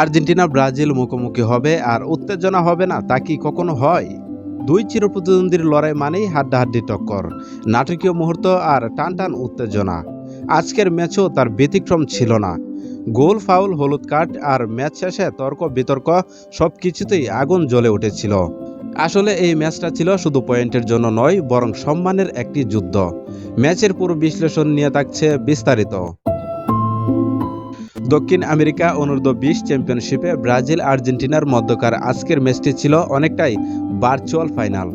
Argentina Brazil মুখোমুখি হবে আর উত্তেজনা হবে না, তা কি কখনো হয়? দুই চিরপ্রতিদ্বন্দ্বীর লড়াই মানেই হাড্ডাহাড্ডি টক্কর, নাটকীয় মুহূর্ত আর টানটান উত্তেজনা। আজকের ম্যাচও তার ব্যতিক্রম ছিল না। গোল, ফাউল, হলুদ কার্ড আর ম্যাচ শেষে তর্ক বিতর্ক সবকিছুতেই আগুন জ্বলে উঠেছিল। আসলে এই ম্যাচটা ছিল শুধু পয়েন্টের জন্য নয়, বরং সম্মানের একটি যুদ্ধ। ম্যাচের পুরো বিশ্লেষণ নিয়ে থাকছে বিস্তারিত। দক্ষিণ আমেরিকা অনূর্ধ্ব-20 চ্যাম্পিয়নশিপে ব্রাজিল আর্জেন্টিনার মধ্যকার আজকের ম্যাচটি ছিল অনেকটাই ভার্চুয়াল ফাইনাল।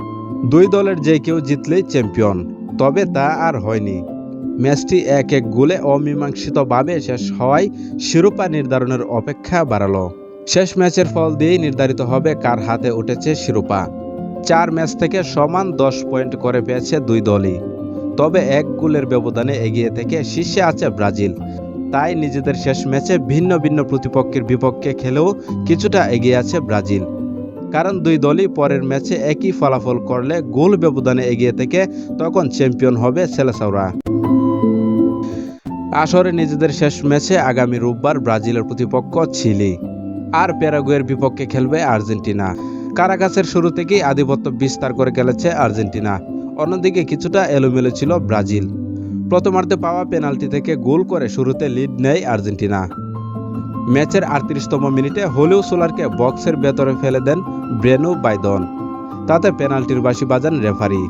দুই দলের যে কেউ জিতলেই চ্যাম্পিয়ন, তবে তা আর হয়নি। ম্যাচটি 1-1 গোলে অমীমাংসিতভাবে শেষ হওয়ায় শিরোপা নির্ধারণের অপেক্ষা বাড়ালো। শেষ ম্যাচের ফল দিয়েই নির্ধারিত হবে কার হাতে উঠেছে শিরোপা। 4 ম্যাচ থেকে সমান 10 পয়েন্ট করে পেয়েছে দুই দলই। তবে 1 গোলের ব্যবধানে এগিয়ে থেকে শীর্ষে আছে ব্রাজিল। তাই নিজেদের শেষ ম্যাচে ভিন্ন ভিন্ন প্রতিপক্ষের বিপক্ষে খেলেও কিছুটা এগিয়ে আছে ব্রাজিল। কারণ দুই দলই পরের ম্যাচে একই ফলাফল করলে গোল ব্যবধানে এগিয়ে থেকে তখন চ্যাম্পিয়ন হবে সেলেসাওরা। আসরে নিজেদের শেষ ম্যাচে আগামী রোববার ব্রাজিলের প্রতিপক্ষ চিলি, আর প্যারাগুয়ের বিপক্ষে খেলবে আর্জেন্টিনা। কারাকাসের শুরু থেকেই আধিপত্য বিস্তার করে খেলেছে আর্জেন্টিনা। অন্যদিকে কিছুটা এলোমেলো ছিল ব্রাজিল। প্রথমার্ধে পাওয়া পেনাল্টি থেকে গোল করে শুরুতে লিড নেয় আর্জেন্টিনা। ম্যাচের 38তম মিনিটে হলিউ সোলারকে বক্সের ভেতরে ফেলে দেন ব্রেনু বাইদন। তাতে পেনাল্টির বাঁশি বাজান রেফারি।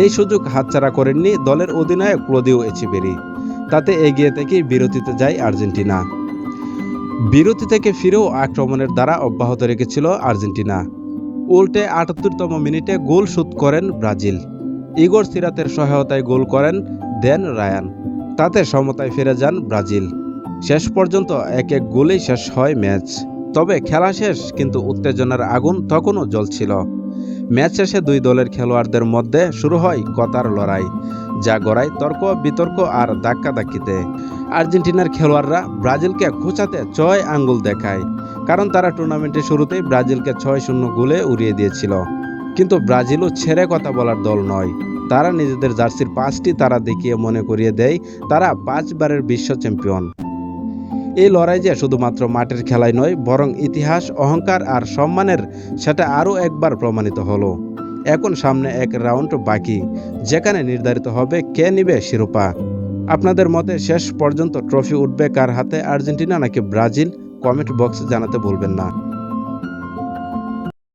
এই সুযোগ হাতছাড়া করেননি দলের অধিনায়ক ক্লদিও এচিবেরি। তাতে এগিয়ে থেকেই বিরতিতে যায় আর্জেন্টিনা। বিরতি থেকে ফিরেও আক্রমণের ধারা অব্যাহত রেখেছিল আর্জেন্টিনা। উল্টে 78তম মিনিটে গোল শোধ করেন ব্রাজিল। ইগোর সিরাতের সহায়তায় গোল করেন দেন রায়ান। তাতে সমতায় ফিরে যান ব্রাজিল। শেষ পর্যন্ত 1-1 গোলেই শেষ হয় ম্যাচ। তবে খেলা শেষ, কিন্তু উত্তেজনার আগুন তখনও জ্বলছিল। ম্যাচ শেষে দুই দলের খেলোয়াড়দের মধ্যে শুরু হয় কথার লড়াই, যা গড়ায় তর্ক বিতর্ক আর ধাক্কাধাক্কিতে। আর্জেন্টিনার খেলোয়াড়রা ব্রাজিলকে খোঁচাতে 6 আঙ্গুল দেখায়, কারণ তারা টুর্নামেন্টের শুরুতেই ব্রাজিলকে 6-0 গোলে উড়িয়ে দিয়েছিল। কিন্তু ব্রাজিলও ছেড়ে কথা বলার দল নয়। তারা নিজেদের জার্সির 5টি তারা দেখিয়ে মনে করিয়ে দেয় তারা 5 বারের বিশ্ব চ্যাম্পিয়ন। এই লড়াই যে শুধুমাত্র মাঠের খেলাই নয়, বরং ইতিহাস, অহংকার আর সম্মানের, সেটা আরও একবার প্রমাণিত হলো। এখন সামনে এক রাউন্ড বাকি, যেখানে নির্ধারিত হবে কে নিবে শিরোপা। আপনাদের মতে শেষ পর্যন্ত ট্রফি উঠবে কার হাতে, আর্জেন্টিনা নাকি ব্রাজিল? কমেন্ট বক্সে জানাতে ভুলবেন না।